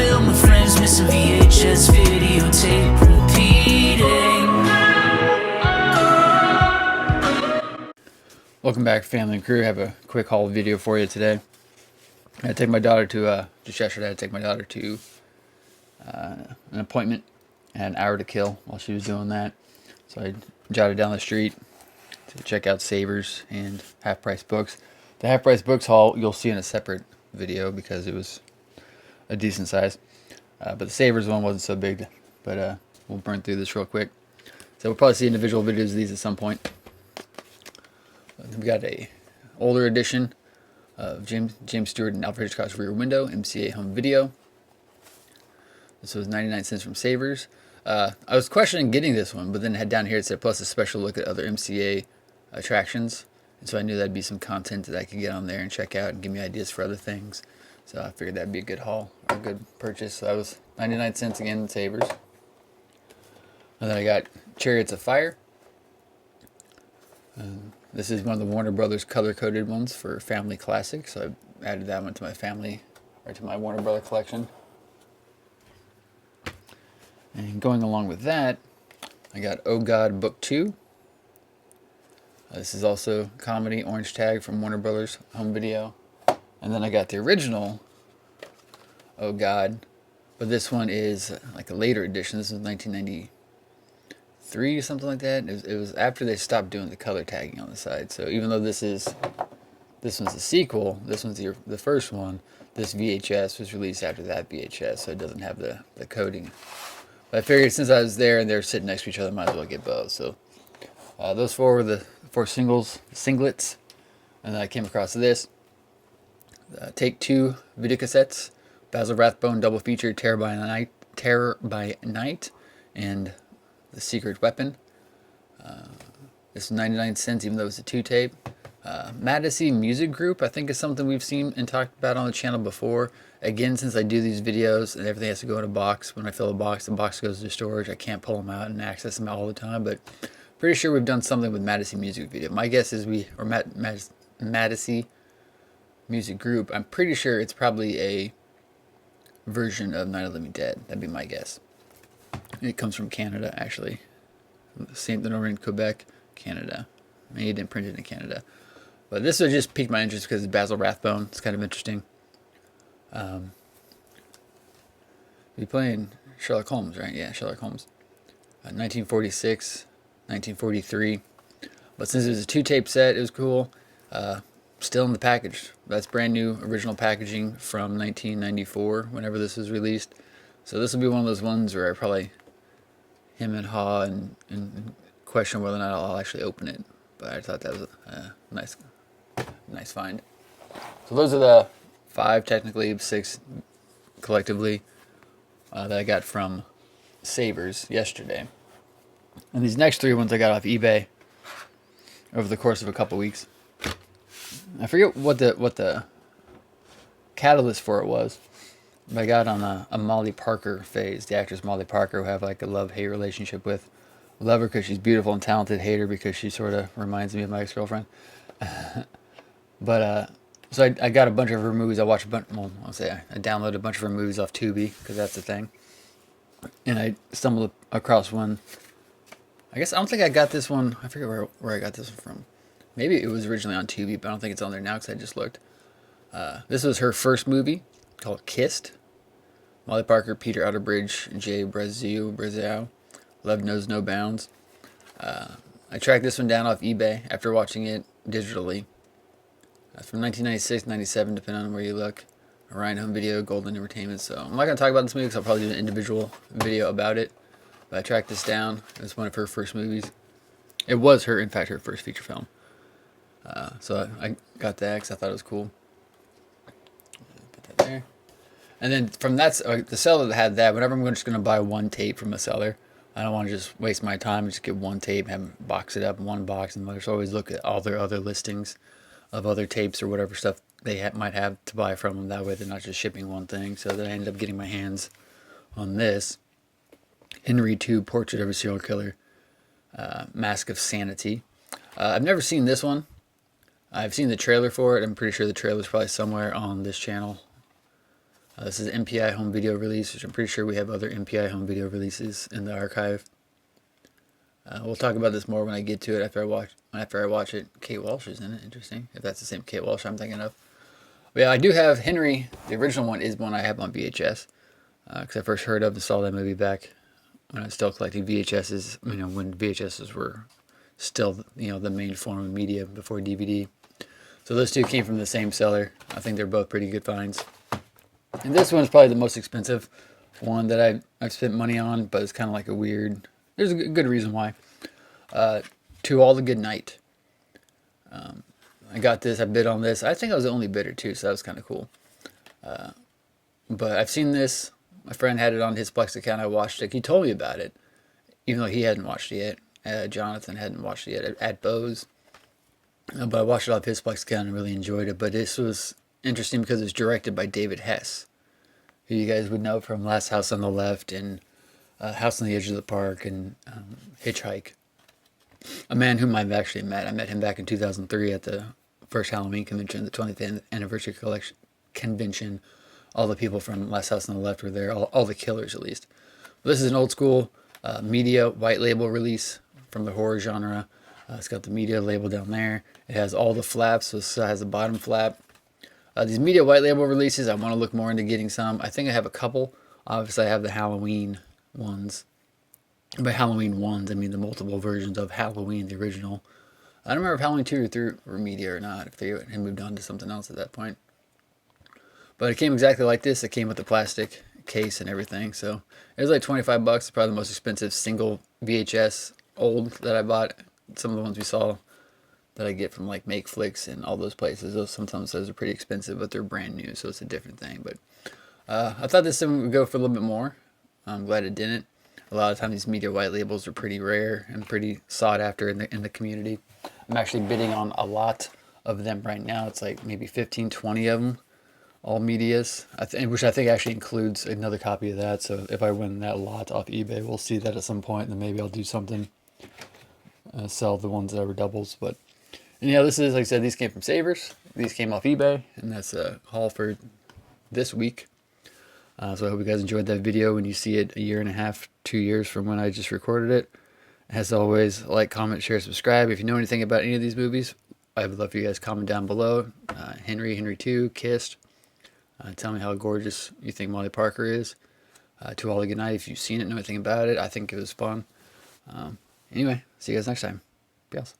film with friends, missing VHS videotape repeating. Welcome back, family and crew. I have a quick haul video for you today. I had to take my daughter to, just yesterday, I had to take my daughter to an appointment. I had an hour to kill while she was doing that. So I jotted down the street to check out SAVERS and Half Price Books. The Half Price Books haul you'll see in a separate video because it was a decent size. But the SAVERS one wasn't so big, but we'll burn through this real quick. So we'll probably see individual videos of these at some point. We got a older edition of James Stewart and Alfred Hitchcock's Rear Window, MCA Home Video. This was 99 cents from SAVERS. I was questioning getting this one, but then had down here it said plus a special look at other MCA attractions. And so I knew that'd be some content that I could get on there and check out and give me ideas for other things. So I figured that'd be a good haul, or a good purchase. So that was 99 cents again at SAVERS. And then I got Chariots of Fire. This is one of the Warner Brothers color-coded ones for Family Classics. So I added that one to my family, or to my Warner Brother collection. And going along with that, I got Oh God Book 2. This is also comedy, orange tag from Warner Brothers Home Video. And then I got the original Oh God, but this one is like a later edition. This is 1993 or something like that. It was after they stopped doing the color tagging on the side. So even though this one's a sequel, this one's the first one, this VHS was released after that VHS, so it doesn't have the coding. But I figured since I was there and they're sitting next to each other, might as well get both. So those four were the four singlets. And then I came across this. Take Two videocassettes. Basil Rathbone double feature, Terror by Night, and The Secret Weapon. This is 99 cents, even though it's a 2-tape. Madison Music Group, I think, is something we've seen and talked about on the channel before. Again, since I do these videos and everything has to go in a box, when I fill a box, the box goes to storage. I can't pull them out and access them all the time, but pretty sure we've done something with Madison Music Video. My guess is Madison Music Group, I'm pretty sure it's probably a version of Night of the Living Dead. That'd be my guess. It comes from Canada, actually. St. Bernard in Quebec, Canada. Maybe it didn't print it in Canada. But this would just pique my interest because it's Basil Rathbone. It's kind of interesting. Be playing Sherlock Holmes, right? Yeah, Sherlock Holmes. 1946, 1943. But since it was a 2-tape set, it was cool. Still in the package. That's brand new original packaging from 1994, whenever this was released. So this will be one of those ones where I probably him and haw and question whether or not I'll actually open it. But I thought that was a nice find. So those are the 5, technically 6 collectively, that I got from SAVERS yesterday. And these next 3 ones I got off eBay over the course of a couple weeks. I forget what the catalyst for it was. But I got on a Molly Parker phase, the actress Molly Parker, who I have like a love-hate relationship with. Love her because she's beautiful and talented, hate her because she sort of reminds me of my ex-girlfriend. But so I got a bunch of her movies. I watched a bunch. Well, I'll say I downloaded a bunch of her movies off Tubi because that's the thing. And I stumbled across one. I guess I don't think I got this one. I forget where I got this one from. Maybe it was originally on Tubi, but I don't think it's on there now because I just looked. This was her first movie called Kissed. Molly Parker, Peter Outerbridge, Jay Brazeau. Love Knows No Bounds. I tracked this one down off eBay after watching it digitally. From 1996, 97, depending on where you look. Orion Home Video, Golden Entertainment. So I'm not going to talk about this movie because I'll probably do an individual video about it. But I tracked this down. It was one of her first movies. It was in fact, her first feature film. So I got that because I thought it was cool. Put that there. And then from that, the seller that had that, whenever I'm just going to buy one tape from a seller, I don't want to just waste my time and just get one tape, have them box it up in one box, and just always look at all their other listings of other tapes or whatever stuff they might have to buy from them. That way they're not just shipping one thing. So then I ended up getting my hands on this Henry II Portrait of a Serial Killer, Mask of Sanity. I've never seen this one. I've seen the trailer for it. I'm pretty sure the trailer is probably somewhere on this channel. This is an MPI home video release, which I'm pretty sure we have other MPI home video releases in the archive. We'll talk about this more when I get to it after I watch it. Kate Walsh is in it. Interesting. If that's the same Kate Walsh I'm thinking of. But yeah, I do have Henry. The original one is one I have on VHS because I first heard of and saw that movie back when I was still collecting VHSs. You know, when VHSs were still the main form of media before DVD. So those two came from the same seller. I think they're both pretty good finds. And this one's probably the most expensive one that I've spent money on, but it's kind of like a weird. There's a good reason why. To All the Good Night. I got this. I bid on this. I think I was the only bidder too, so that was kind of cool. But I've seen this. My friend had it on his Plex account. I watched it. He told me about it, even though he hadn't watched it yet. Jonathan hadn't watched it yet at Bose. But I watched it off his Plex account and really enjoyed it. But this was interesting because it's directed by David Hess, who you guys would know from Last House on the Left and House on the Edge of the Park and Hitchhike. A man whom I've actually met. I met him back in 2003 at the first Halloween convention, the 20th anniversary convention. All the people from Last House on the Left were there, all the killers at least. But this is an old school media white label release from the horror genre. It's got the media label down there. It has all the flaps, so it has the bottom flap. These media white label releases, I want to look more into getting some. I think I have a couple. Obviously, I have the Halloween ones. By Halloween ones, I mean the multiple versions of Halloween, the original. I don't remember if Halloween 2 or 3 were media or not, if they had moved on to something else at that point. But it came exactly like this. It came with the plastic case and everything. So it was like $25. It's probably the most expensive single VHS old that I bought. Some of the ones we saw that I get from like MakeFlix and all those places. Sometimes those are pretty expensive, but they're brand new, so it's a different thing. But I thought this one would go for a little bit more. I'm glad it didn't. A lot of times these media white labels are pretty rare and pretty sought after in the community. I'm actually bidding on a lot of them right now. It's like maybe 15, 20 of them, all medias, which I think actually includes another copy of that. So if I win that lot off eBay, we'll see that at some point, and then maybe I'll do something, sell the ones that were doubles. But yeah, this is, like I said, these came from Savers. These came off eBay, and that's a haul for this week. So I hope you guys enjoyed that video when you see it a year and a half, 2 years from when I just recorded it. As always, like, comment, share, subscribe. If you know anything about any of these movies, I would love for you guys to comment down below. Henry 2, Kissed. Tell me how gorgeous you think Molly Parker is. To All the Good Night, if you've seen it, know anything about it. I think it was fun. Anyway, see you guys next time. Peace.